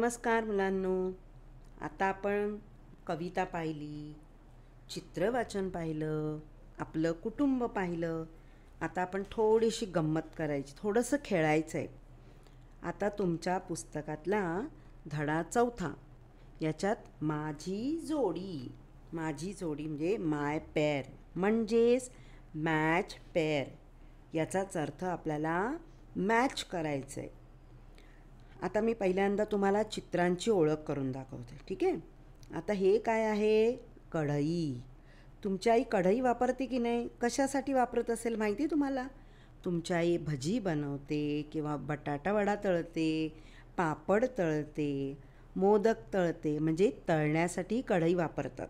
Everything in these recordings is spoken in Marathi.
नमस्कार मुलांनो. आता आपण कविता पाहिली, चित्रवाचन पाहिलं, आपलं कुटुंब पाहिलं. आता आपण थोडीशी गंमत करायची, थोडंसं खेळायचं आहे. आता तुमच्या पुस्तकातला धडा 4 याच्यात माझी जोडी म्हणजे माय पेअर म्हणजेच मॅच पेअर याचाच अर्थ आपल्याला मॅच करायचं आहे. आता मी पहिल्यांदा तुम्हाला चित्रांची ओळख करून दाखवते, ठीक आहे. आता हे काय आहे? कढई. तुमची आई कढई वापरते की नाही? कशासाठी वापरत असेल माहिती तुम्हाला? तुमची आई भजी बनवते किंवा बटाटा वडा तळते, पापड तळते, मोदक तळते, म्हणजे तळण्यासाठी कढई वापरतात.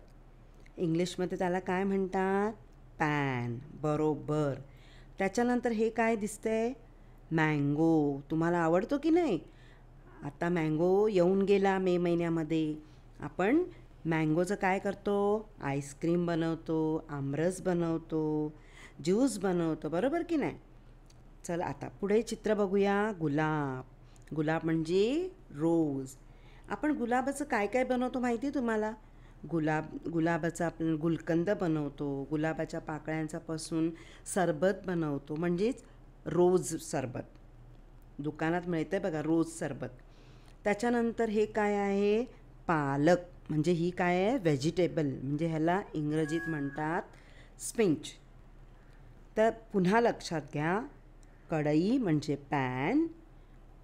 इंग्लिशमध्ये त्याला काय म्हणतात? पॅन. बरोबर. त्याच्यानंतर हे काय दिसतंय? मँगो. तुम्हाला आवडतो की नाही? आता मँगो येऊन गेला मे महिन्यामध्ये. आपण मँगोचं काय करतो? आईस्क्रीम बनवतो, आमरस बनवतो, ज्यूस बनवतो, बरोबर की नाही? चला आता पुढे चित्र बघूया. गुलाब. गुलाब म्हणजे रोज. आपण गुलाबाचं काय काय बनवतो माहिती आहे तुम्हाला? गुलाबाचा आपण गुलकंद बनवतो, गुलाबाच्या पाकळ्यांपासून सरबत बनवतो, म्हणजेच रोज सरबत. दुकानात मिळतं बघा रोज सरबत. त्याच्यानंतर हे काय आहे? पालक. म्हणजे ही काय आहे? व्हेजिटेबल. म्हणजे ह्याला इंग्रजीत म्हणतात स्पिंच. तर पुन्हा लक्षात घ्या, कढई म्हणजे पॅन,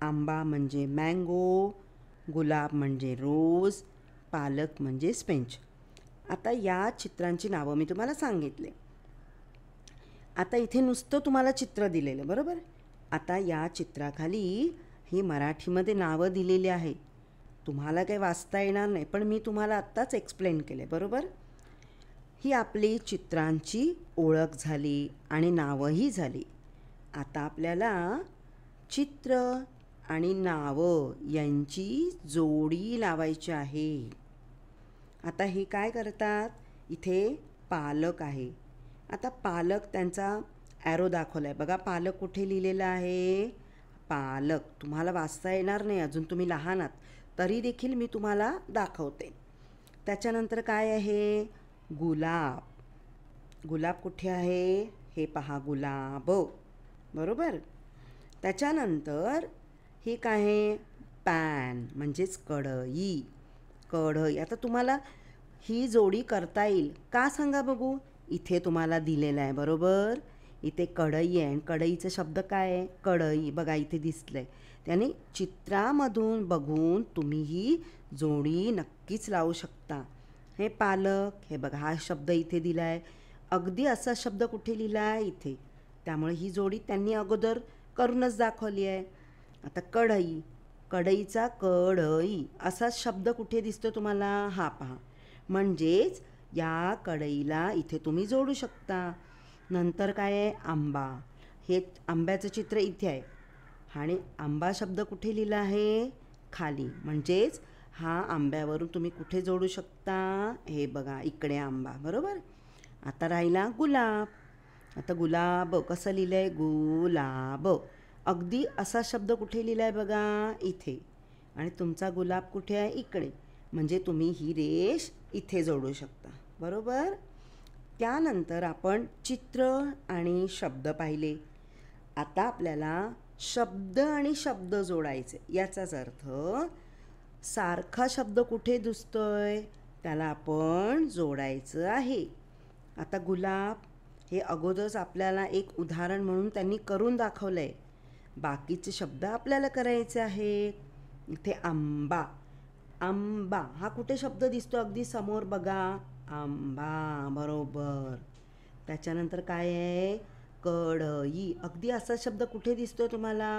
आंबा म्हणजे मँगो, गुलाब म्हणजे रोज, पालक म्हणजे स्पिंच. आता या चित्रांची नावं मी तुम्हाला सांगितले. आता इथे नुसतं तुम्हाला चित्र दिलेलं, बरोबर. आता या चित्राखाली ही मराठीमध्ये नावं दिलेली आहे. तुम्हाला काही वाचता येणार नाही, पण मी तुम्हाला आत्ताच एक्सप्लेन केले, बरोबर. ही आपली चित्रांची ओळख झाली आणि नावंही झाली. आता आपल्याला चित्र आणि नावं यांची जोडी लावायची आहे. आता हे काय करतात? इथे पालक आहे. आता पालक त्यांचा ॲरो दाखवला आहे बघा. पालक कुठे लिहिलेला आहे? पालक. तुम्हाला वाचता येणार नाही, अजून तुम्ही लहान आहात, तरी देखील मी तुम्हाला दाखवते. त्याच्यानंतर काय आहे? गुलाब. गुलाब कुठे आहे? हे पहा, गुलाब, बरोबर. त्याच्यानंतर हे काय आहे? पॅन म्हणजेच कढई. कढई. आता तुम्हाला ही जोडी करता येईल का सांगा बघू. इथे तुम्हाला दिलेलं आहे, बरोबर. इथे कढई आहे आणि कढईचा शब्द काय आहे? कढई. बघा इथे दिसलं आहे. त्याने चित्रामधून बघून तुम्ही ही जोडी नक्कीच लावू शकता. हे पालक. हे बघा हा शब्द इथे दिला आहे. अगदी असा शब्द कुठे लिहिला आहे? इथे. त्यामुळे ही जोडी त्यांनी अगोदर करूनच दाखवली आहे. आता कढई. कढईचा कढई असा शब्द कुठे दिसतो तुम्हाला? हा पहा. म्हणजेच या कढईला इथे तुम्ही जोडू शकता. नंतर काय आहे? आंबा. हे आंब्याचं चित्र इथे आहे आणि आंबा शब्द कुठे लिहिला आहे? खाली. म्हणजेच हा आंब्यावरून तुम्ही कुठे जोडू शकता? हे बघा इकडे आंबा, बरोबर. आता राहिला गुलाब. आता गुलाब कसं लिहिलं आहे? गुलाब. अगदी असा शब्द कुठे लिहिला आहे बघा? इथे. आणि तुमचा गुलाब कुठे आहे? इकडे. म्हणजे तुम्ही ही रेष इथे जोडू शकता, बरोबर. त्यानंतर आपण चित्र आणि शब्द पाहिले. आता आपल्याला शब्द आणि शब्द जोडायचे. याचाच अर्थ सारखा शब्द कुठे दिसतोय त्याला आपण जोडायचं आहे. आता गुलाब हे अगोदरच आपल्याला एक उदाहरण म्हणून त्यांनी करून दाखवलं आहे. बाकीचे शब्द आपल्याला करायचे आहेत. इथे आंबा. आंबा हा कुठे शब्द दिसतो? अगदी समोर बघा, आंबा, बरोबर. त्याच्यानंतर काय आहे? कढई. अगदी असा शब्द कुठे दिसतो तुम्हाला?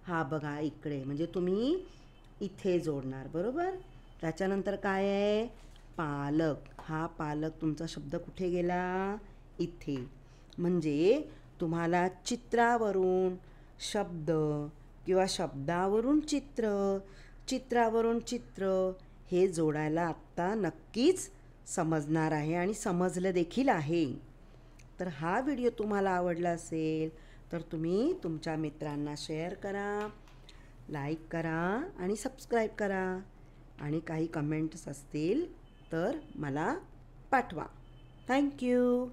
हा बघा इकडे. म्हणजे तुम्ही इथे जोडणार, बरोबर. त्याच्यानंतर काय आहे? पालक. हा पालक तुमचा शब्द कुठे गेला? इथे. म्हणजे तुम्हाला चित्रावरून शब्द किंवा शब्दावरून चित्र, चित्रावरून चित्र हे जोडायला आत्ता नक्कीच समजणार आहे आणि समजलं देखील आहे. तर हा व्हिडिओ तुम्हाला आवडला असेल तर तुम्ही तुमच्या मित्रांना शेअर करा. लाईक करा आणि सबस्क्राईब करा आणि काही कमेंट्स असतील तर मला पाठवा. थँक्यू.